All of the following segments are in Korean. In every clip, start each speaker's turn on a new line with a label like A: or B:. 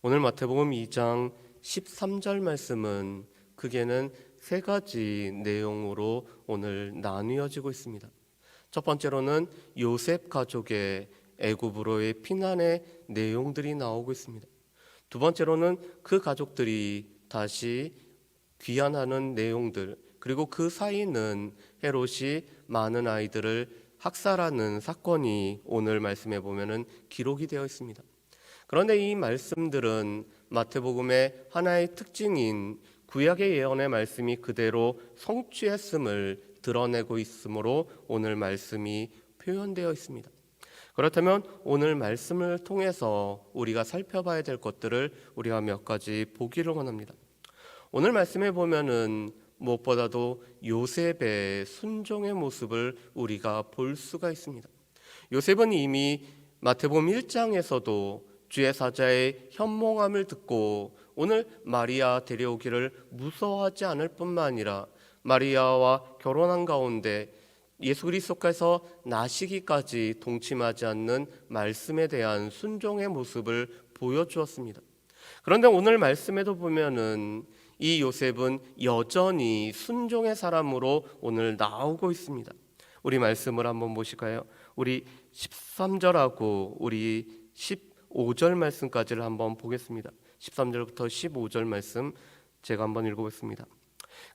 A: 오늘 마태복음 2장 13절 말씀은 크게는 세 가지 내용으로 오늘 나뉘어지고 있습니다. 첫 번째로는 요셉 가족의 애굽으로의 피난의 내용들이 나오고 있습니다. 두 번째로는 그 가족들이 다시 귀환하는 내용들, 그리고 그 사이는 헤롯이 많은 아이들을 학살하는 사건이 오늘 말씀에 보면은 기록이 되어 있습니다. 그런데 이 말씀들은 마태복음의 하나의 특징인 구약의 예언의 말씀이 그대로 성취했음을 드러내고 있으므로 오늘 말씀이 표현되어 있습니다. 그렇다면 오늘 말씀을 통해서 우리가 살펴봐야 될 것들을 우리가 몇 가지 보기를 원합니다. 오늘 말씀에 보면은 무엇보다도 요셉의 순종의 모습을 우리가 볼 수가 있습니다. 요셉은 이미 마태복음 1장에서도 주의 사자의 현몽함을 듣고 오늘 마리아 데려오기를 무서워하지 않을 뿐만 아니라 마리아와 결혼한 가운데 예수 그리스도께서 나시기까지 동침하지 않는 말씀에 대한 순종의 모습을 보여주었습니다. 그런데 오늘 말씀에도 보면은 이 요셉은 여전히 순종의 사람으로 오늘 나오고 있습니다. 우리 말씀을 한번 보실까요? 우리 13절하고 우리 15절 말씀까지를 한번 보겠습니다. 13절부터 15절 말씀 제가 한번 읽어보겠습니다.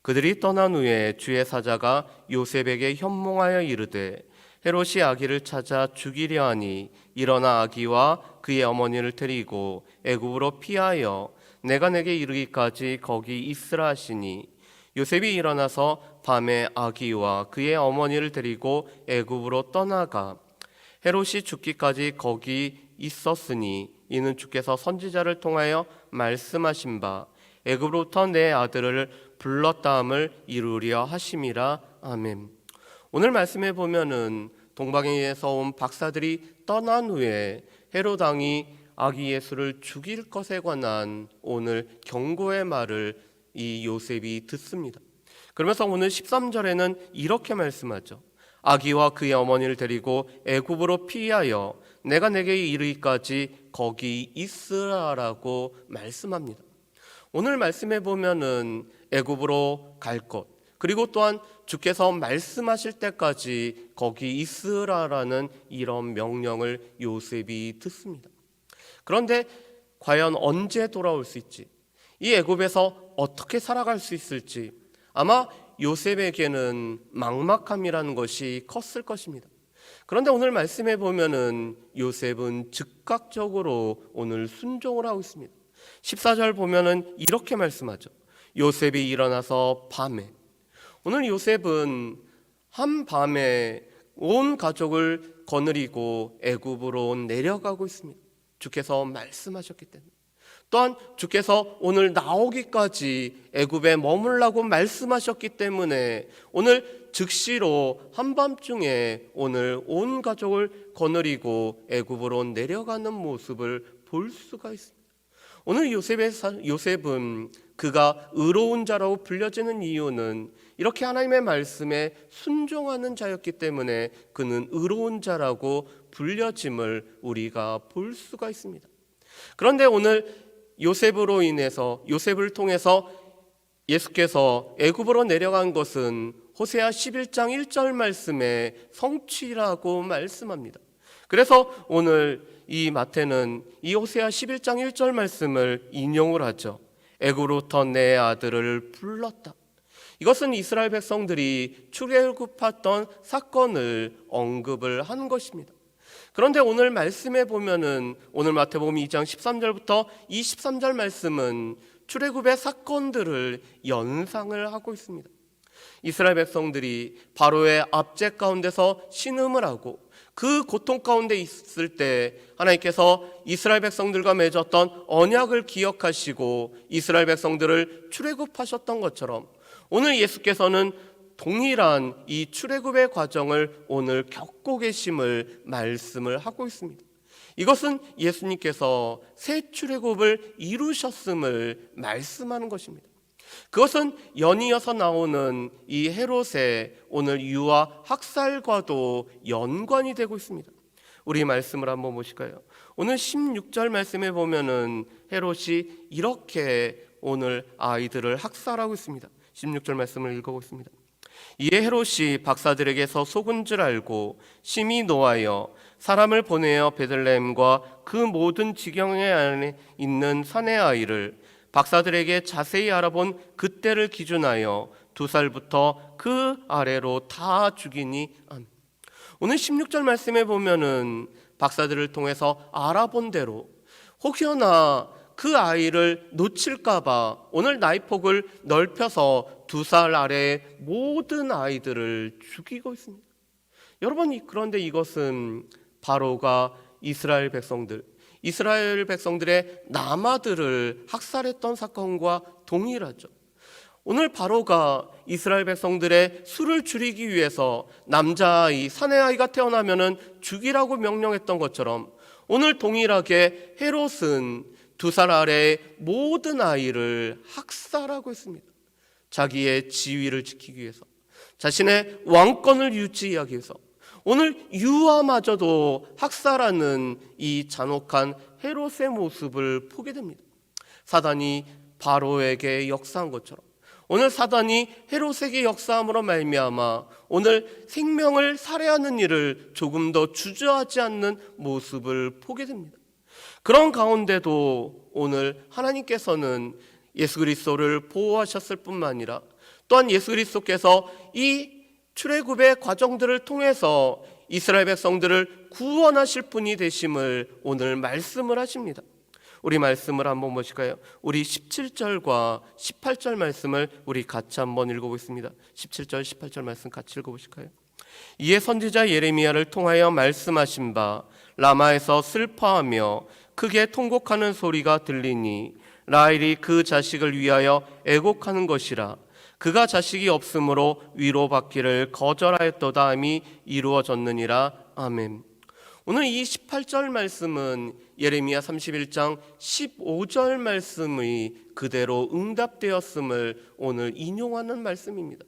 A: 그들이 떠난 후에 주의 사자가 요셉에게 현몽하여 이르되 헤롯이 아기를 찾아 죽이려 하니 일어나 아기와 그의 어머니를 데리고 애굽으로 피하여 내가 내게 이르기까지 거기 있으라 하시니 요셉이 일어나서 밤에 아기와 그의 어머니를 데리고 애굽으로 떠나가 헤롯이 죽기까지 거기 있었으니 이는 주께서 선지자를 통하여 말씀하신 바 애굽으로부터 내 아들을 불렀다함을 이루려 하심이라. 아멘. 오늘 말씀에 보면은 동방에서 온 박사들이 떠난 후에 헤롯 왕이 아기 예수를 죽일 것에 관한 오늘 경고의 말을 이 요셉이 듣습니다. 그러면서 오늘 13절에는 이렇게 말씀하죠. 아기와 그의 어머니를 데리고 애굽으로 피하여 내가 내게 이르기까지 거기 있으라라고 말씀합니다. 오늘 말씀해 보면은 애굽으로 갈 것, 그리고 또한 주께서 말씀하실 때까지 거기 있으라라는 이런 명령을 요셉이 듣습니다. 그런데 과연 언제 돌아올 수 있지? 이 애굽에서 어떻게 살아갈 수 있을지 아마 요셉에게는 막막함이라는 것이 컸을 것입니다. 그런데 오늘 말씀해 보면은 요셉은 즉각적으로 오늘 순종을 하고 있습니다. 14절 보면은 이렇게 말씀하죠. 요셉이 일어나서 밤에, 오늘 요셉은 한밤에 온 가족을 거느리고 애굽으로 내려가고 있습니다. 주께서 말씀하셨기 때문에. 또한 주께서 오늘 나오기까지 애굽에 머물라고 말씀하셨기 때문에 오늘 즉시로 한밤중에 오늘 온 가족을 거느리고 애굽으로 내려가는 모습을 볼 수가 있습니다. 오늘 요셉은 그가 의로운 자라고 불려지는 이유는 이렇게 하나님의 말씀에 순종하는 자였기 때문에 그는 의로운 자라고 불려짐을 우리가 볼 수가 있습니다. 그런데 오늘 요셉으로 인해서, 요셉을 통해서 예수께서 애굽으로 내려간 것은 호세아 11장 1절 말씀의 성취라고 말씀합니다. 그래서 오늘 이 마태는 이 호세아 11장 1절 말씀을 인용을 하죠. 애굽으로부터 내 아들을 불렀다. 이것은 이스라엘 백성들이 출애굽했던 사건을 언급을 한 것입니다. 그런데 오늘 말씀에 보면은 오늘 마태복음 2장 13절부터 23절 말씀은 출애굽의 사건들을 연상을 하고 있습니다. 이스라엘 백성들이 바로의 압제 가운데서 신음을 하고 그 고통 가운데 있을 때 하나님께서 이스라엘 백성들과 맺었던 언약을 기억하시고 이스라엘 백성들을 출애굽하셨던 것처럼 오늘 예수께서는 동일한 이 출애굽의 과정을 오늘 겪고 계심을 말씀을 하고 있습니다. 이것은 예수님께서 새 출애굽을 이루셨음을 말씀하는 것입니다. 그것은 연이어서 나오는 이 헤롯의 오늘 유아 학살과도 연관이 되고 있습니다. 우리 말씀을 한번 보실까요? 오늘 16절 말씀에 보면은 헤롯이 이렇게 오늘 아이들을 학살하고 있습니다. 16절 말씀을 읽어보겠습니다. 이에 헤롯이 박사들에게서 속은 줄 알고 심히 노하여 사람을 보내어 베들레헴과 그 모든 지경에 안에 있는 산의 아이를 박사들에게 자세히 알아본 그때를 기준하여 2살부터 그 아래로 다 죽이니. 오늘 16절 말씀에 보면은 박사들을 통해서 알아본 대로 혹여나 그 아이를 놓칠까봐 오늘 나이폭을 넓혀서 2살 아래의 모든 아이들을 죽이고 있습니다. 여러분, 그런데 이것은 바로가 이스라엘 백성들의 남아들을 학살했던 사건과 동일하죠. 오늘 바로가 이스라엘 백성들의 수를 줄이기 위해서 남자아이, 사내아이가 태어나면은 죽이라고 명령했던 것처럼 오늘 동일하게 헤롯은 2살 아래의 모든 아이를 학살하고 있습니다. 자기의 지위를 지키기 위해서, 자신의 왕권을 유지하기 위해서 오늘 유아마저도 학살하는 이 잔혹한 헤롯의 모습을 보게 됩니다. 사단이 바로에게 역사한 것처럼 오늘 사단이 헤롯에게 역사함으로 말미암아 오늘 생명을 살해하는 일을 조금 더 주저하지 않는 모습을 보게 됩니다. 그런 가운데도 오늘 하나님께서는 예수 그리스도를 보호하셨을 뿐만 아니라 또한 예수 그리스도께서 이 출애굽의 과정들을 통해서 이스라엘 백성들을 구원하실 분이 되심을 오늘 말씀을 하십니다. 우리 말씀을 한번 보실까요? 우리 17절과 18절 말씀을 우리 같이 한번 읽어보겠습니다. 17절 18절 말씀 같이 읽어보실까요? 이에 선지자 예레미야를 통하여 말씀하신 바 라마에서 슬퍼하며 크게 통곡하는 소리가 들리니 라헬이 그 자식을 위하여 애곡하는 것이라. 그가 자식이 없으므로 위로받기를 거절하였도다 함이 이루어졌느니라. 아멘. 오늘 이 18절 말씀은 예레미야 31장 15절 말씀이 그대로 응답되었음을 오늘 인용하는 말씀입니다.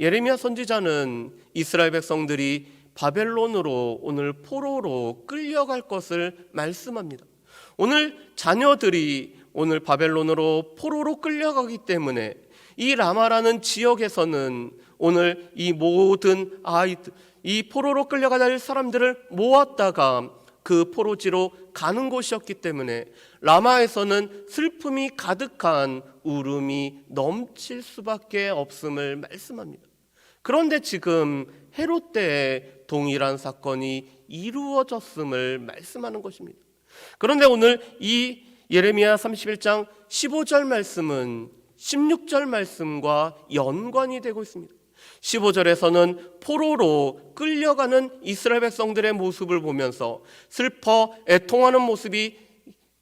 A: 예레미야 선지자는 이스라엘 백성들이 바벨론으로 오늘 포로로 끌려갈 것을 말씀합니다. 오늘 자녀들이 오늘 바벨론으로 포로로 끌려가기 때문에 이 라마라는 지역에서는 오늘 이 모든 아이들, 이 포로로 끌려갈 사람들을 모았다가 그 포로지로 가는 곳이었기 때문에 라마에서는 슬픔이 가득한 울음이 넘칠 수밖에 없음을 말씀합니다. 그런데 지금 헤롯 때에 동일한 사건이 이루어졌음을 말씀하는 것입니다. 그런데 오늘 이 예레미야 31장 15절 말씀은 16절 말씀과 연관이 되고 있습니다. 15절에서는 포로로 끌려가는 이스라엘 백성들의 모습을 보면서 슬퍼 애통하는 모습이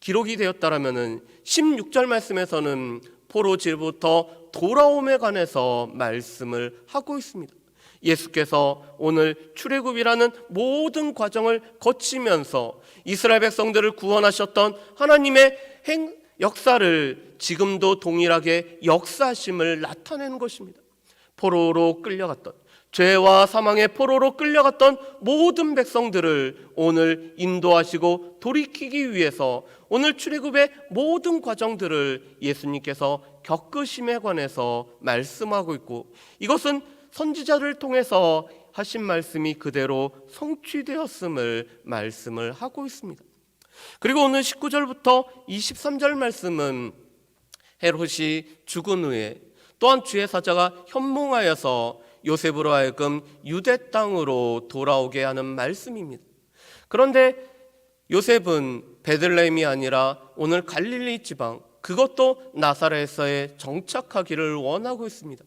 A: 기록이 되었다라면은 16절 말씀에서는 포로지부터 돌아옴에 관해서 말씀을 하고 있습니다. 예수께서 오늘 출애굽이라는 모든 과정을 거치면서 이스라엘 백성들을 구원하셨던 하나님의 역사를 지금도 동일하게 역사하심을 나타내는 것입니다. 포로로 끌려갔던, 죄와 사망의 포로로 끌려갔던 모든 백성들을 오늘 인도하시고 돌이키기 위해서 오늘 출애굽의 모든 과정들을 예수님께서 겪으심에 관해서 말씀하고 있고, 이것은 선지자를 통해서 하신 말씀이 그대로 성취되었음을 말씀을 하고 있습니다. 그리고 오늘 19절부터 23절 말씀은 헤롯이 죽은 후에 또한 주의 사자가 현몽하여서 요셉으로 하여금 유대 땅으로 돌아오게 하는 말씀입니다. 그런데 요셉은 베들레헴이 아니라 오늘 갈릴리 지방, 그것도 나사렛에 정착하기를 원하고 있습니다.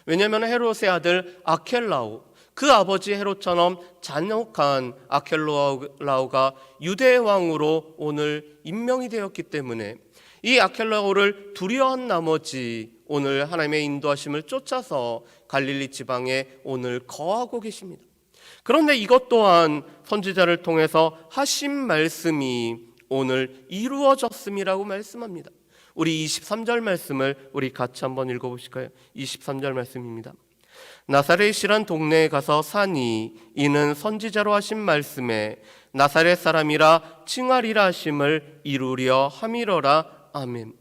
A: 왜냐하면 헤롯의 아들 아켈라오, 그 아버지 헤롯처럼 잔혹한 아켈라오가 유대의 왕으로 오늘 임명이 되었기 때문에 이 아켈라오를 두려워한 나머지 오늘 하나님의 인도하심을 쫓아서 갈릴리 지방에 오늘 거하고 계십니다. 그런데 이것 또한 선지자를 통해서 하신 말씀이 오늘 이루어졌음이라고 말씀합니다. 우리 23절 말씀을 우리 같이 한번 읽어보실까요? 23절 말씀입니다. 나사렛이란 동네에 가서 사니 이는 선지자로 하신 말씀에 나사렛 사람이라 칭하리라 하심을 이루려 함이러라. 아멘.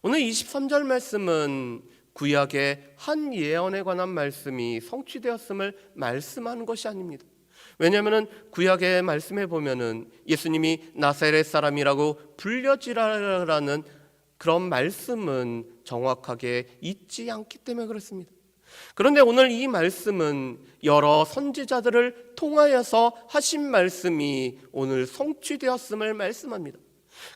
A: 오늘 23절 말씀은 구약의 한 예언에 관한 말씀이 성취되었음을 말씀하는 것이 아닙니다. 왜냐하면 구약의 말씀에 보면은 예수님이 나사렛 사람이라고 불려지라라는 그런 말씀은 정확하게 있지 않기 때문에 그렇습니다. 그런데 오늘 이 말씀은 여러 선지자들을 통하여서 하신 말씀이 오늘 성취되었음을 말씀합니다.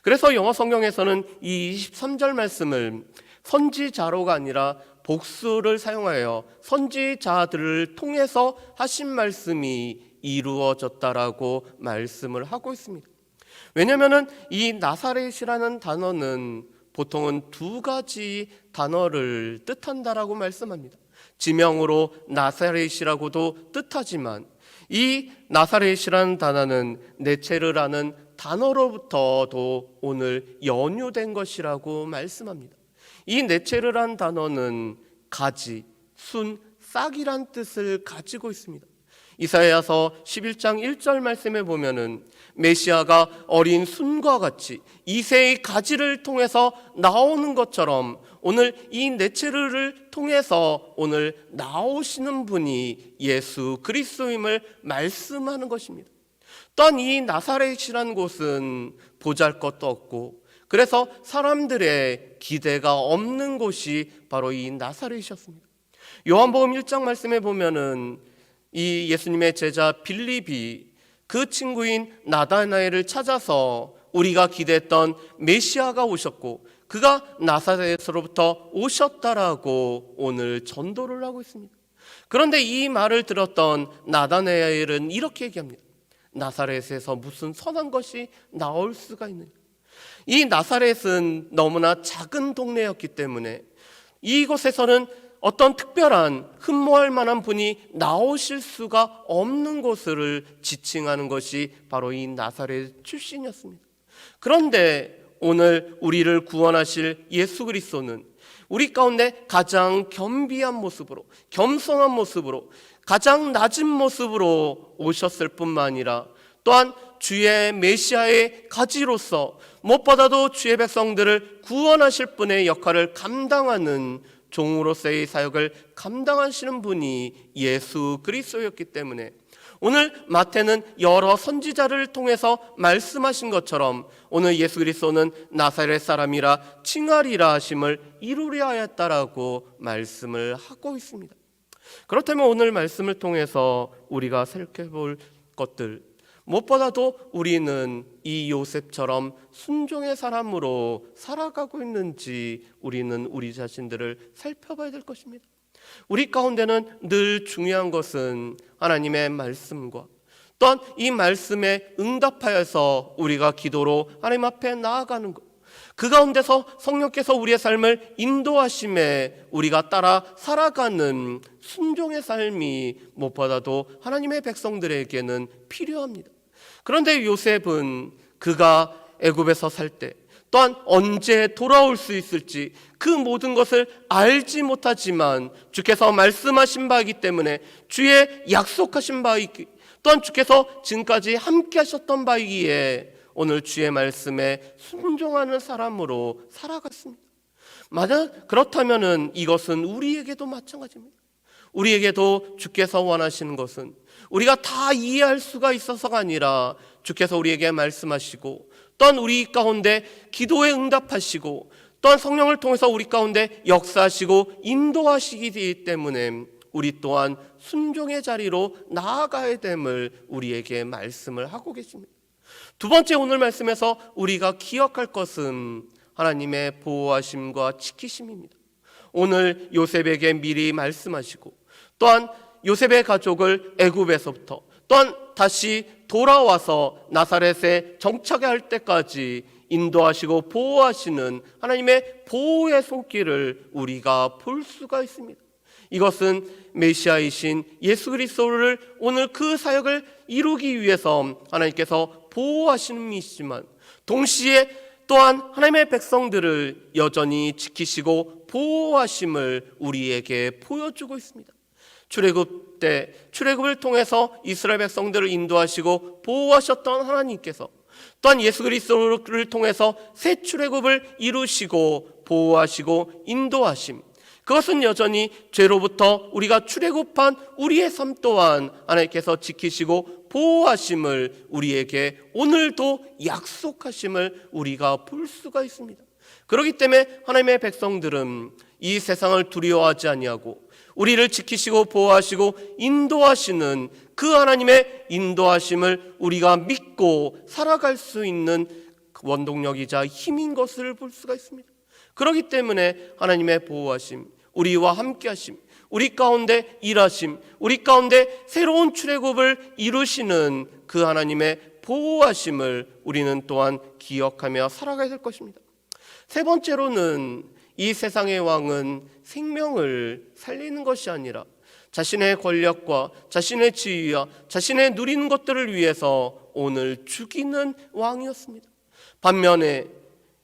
A: 그래서 영어 성경에서는 이 23절 말씀을 선지자로가 아니라 복수를 사용하여 선지자들을 통해서 하신 말씀이 이루어졌다라고 말씀을 하고 있습니다. 왜냐하면 이 나사렛이라는 단어는 보통은 두 가지 단어를 뜻한다라고 말씀합니다. 지명으로 나사렛이라고도 뜻하지만 이 나사렛이라는 단어는 네체르라는 단어로부터도 오늘 연유된 것이라고 말씀합니다. 이 네체르란 단어는 가지, 순, 싹이란 뜻을 가지고 있습니다. 이사야서 11장 1절 말씀에 보면은 메시아가 어린 순과 같이 이새의 가지를 통해서 나오는 것처럼 오늘 이 네체르를 통해서 오늘 나오시는 분이 예수 그리스도임을 말씀하는 것입니다. 또한 이 나사렛이라는 곳은 보잘것도 없고 그래서 사람들의 기대가 없는 곳이 바로 이 나사렛이었습니다. 요한복음 1장 말씀에 보면은 이 예수님의 제자 빌립이 그 친구인 나다나엘을 찾아서 우리가 기대했던 메시아가 오셨고 그가 나사렛으로부터 오셨다라고 오늘 전도를 하고 있습니다. 그런데 이 말을 들었던 나다나엘은 이렇게 얘기합니다. 나사렛에서 무슨 선한 것이 나올 수가 있느냐. 이 나사렛은 너무나 작은 동네였기 때문에 이곳에서는 어떤 특별한 흠모할 만한 분이 나오실 수가 없는 곳을 지칭하는 것이 바로 이 나사렛 출신이었습니다. 그런데 오늘 우리를 구원하실 예수 그리스도는 우리 가운데 가장 겸비한 모습으로, 겸손한 모습으로, 가장 낮은 모습으로 오셨을 뿐만 아니라 또한 주의 메시아의 가지로서 무엇보다도 주의 백성들을 구원하실 분의 역할을 감당하는 종으로서의 사역을 감당하시는 분이 예수 그리스도였기 때문에 오늘 마태는 여러 선지자를 통해서 말씀하신 것처럼 오늘 예수 그리스도는 나사렛 사람이라 칭하리라 하심을 이루려 하였다라고 말씀을 하고 있습니다. 그렇다면 오늘 말씀을 통해서 우리가 살펴볼 것들, 무엇보다도 우리는 이 요셉처럼 순종의 사람으로 살아가고 있는지 우리는 우리 자신들을 살펴봐야 될 것입니다. 우리 가운데는 늘 중요한 것은 하나님의 말씀과 또한 이 말씀에 응답하여서 우리가 기도로 하나님 앞에 나아가는 것, 그 가운데서 성령께서 우리의 삶을 인도하심에 우리가 따라 살아가는 순종의 삶이 무엇보다도 하나님의 백성들에게는 필요합니다. 그런데 요셉은 그가 애굽에서 살 때 또한 언제 돌아올 수 있을지 그 모든 것을 알지 못하지만 주께서 말씀하신 바이기 때문에 주의 약속하신 바이기 또한 주께서 지금까지 함께 하셨던 바이기에 오늘 주의 말씀에 순종하는 사람으로 살아갔습니다. 만약 그렇다면 이것은 우리에게도 마찬가지입니다. 우리에게도 주께서 원하시는 것은 우리가 다 이해할 수가 있어서가 아니라 주께서 우리에게 말씀하시고 또한 우리 가운데 기도에 응답하시고 또한 성령을 통해서 우리 가운데 역사하시고 인도하시기 때문에 우리 또한 순종의 자리로 나아가야 됨을 우리에게 말씀을 하고 계십니다. 두 번째 오늘 말씀에서 우리가 기억할 것은 하나님의 보호하심과 지키심입니다. 오늘 요셉에게 미리 말씀하시고 또한 요셉의 가족을 애굽에서부터 또한 다시 돌아와서 나사렛에 정착할 때까지 인도하시고 보호하시는 하나님의 보호의 손길을 우리가 볼 수가 있습니다. 이것은 메시아이신 예수 그리스도를 오늘 그 사역을 이루기 위해서 하나님께서 보호하시는 분이시지만 동시에 또한 하나님의 백성들을 여전히 지키시고 보호하심을 우리에게 보여주고 있습니다. 출애굽 때 출애굽을 통해서 이스라엘 백성들을 인도하시고 보호하셨던 하나님께서 또한 예수 그리스도를 통해서 새 출애굽을 이루시고 보호하시고 인도하심, 그것은 여전히 죄로부터 우리가 출애굽한 우리의 삶 또한 하나님께서 지키시고 보호하심을 우리에게 오늘도 약속하심을 우리가 볼 수가 있습니다. 그렇기 때문에 하나님의 백성들은 이 세상을 두려워하지 아니하고 우리를 지키시고 보호하시고 인도하시는 그 하나님의 인도하심을 우리가 믿고 살아갈 수 있는 원동력이자 힘인 것을 볼 수가 있습니다. 그렇기 때문에 하나님의 보호하심, 우리와 함께하심, 우리 가운데 일하심, 우리 가운데 새로운 출애굽을 이루시는 그 하나님의 보호하심을 우리는 또한 기억하며 살아가야 될 것입니다. 세 번째로는 이 세상의 왕은 생명을 살리는 것이 아니라 자신의 권력과 자신의 지위와 자신의 누리는 것들을 위해서 오늘 죽이는 왕이었습니다. 반면에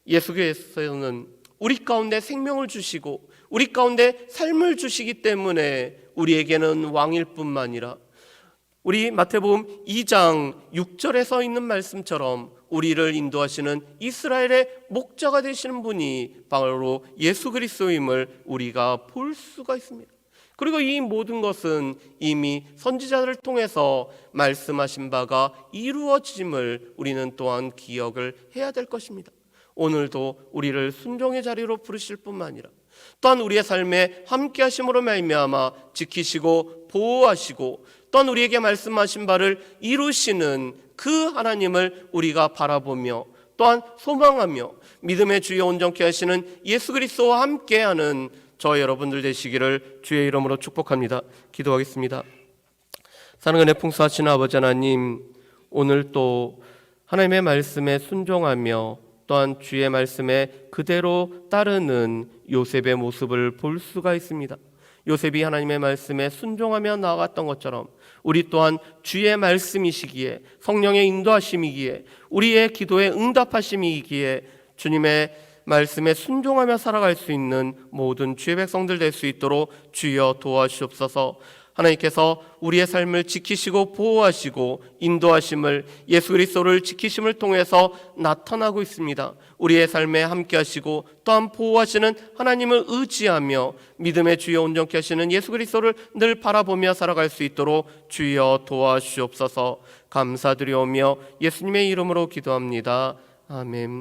A: 예수께서는 우리 가운데 생명을 주시고 우리 가운데 삶을 주시기 때문에 우리에게는 왕일 뿐만 아니라 우리 마태복음 2장 6절에 서 있는 말씀처럼 우리를 인도하시는 이스라엘의 목자가 되시는 분이 바로 예수 그리스도임을 우리가 볼 수가 있습니다. 그리고 이 모든 것은 이미 선지자들을 통해서 말씀하신 바가 이루어짐을 우리는 또한 기억을 해야 될 것입니다. 오늘도 우리를 순종의 자리로 부르실 뿐만 아니라 또한 우리의 삶에 함께 하심으로 말미암아 지키시고 보호하시고 또한 우리에게 말씀하신 바를 이루시는 그 하나님을 우리가 바라보며 또한 소망하며 믿음의 주여 온전케 하시는 예수 그리스도와 함께하는 저 여러분들 되시기를 주의 이름으로 축복합니다. 기도하겠습니다. 사랑의 풍성하신 아버지 하나님, 오늘 또 하나님의 말씀에 순종하며 또한 주의 말씀에 그대로 따르는 요셉의 모습을 볼 수가 있습니다. 요셉이 하나님의 말씀에 순종하며 나아갔던 것처럼 우리 또한 주의 말씀이시기에 성령의 인도하심이기에 우리의 기도에 응답하심이기에 주님의 말씀에 순종하며 살아갈 수 있는 모든 주의 백성들 될 수 있도록 주여 도와주옵소서. 하나님께서 우리의 삶을 지키시고 보호하시고 인도하심을 예수 그리스도를 지키심을 통해서 나타나고 있습니다. 우리의 삶에 함께 하시고 또한 보호하시는 하나님을 의지하며 믿음의 주여 온전케 하시는 예수 그리스도를 늘 바라보며 살아갈 수 있도록 주여 도와주옵소서. 감사드리오며 예수님의 이름으로 기도합니다. 아멘.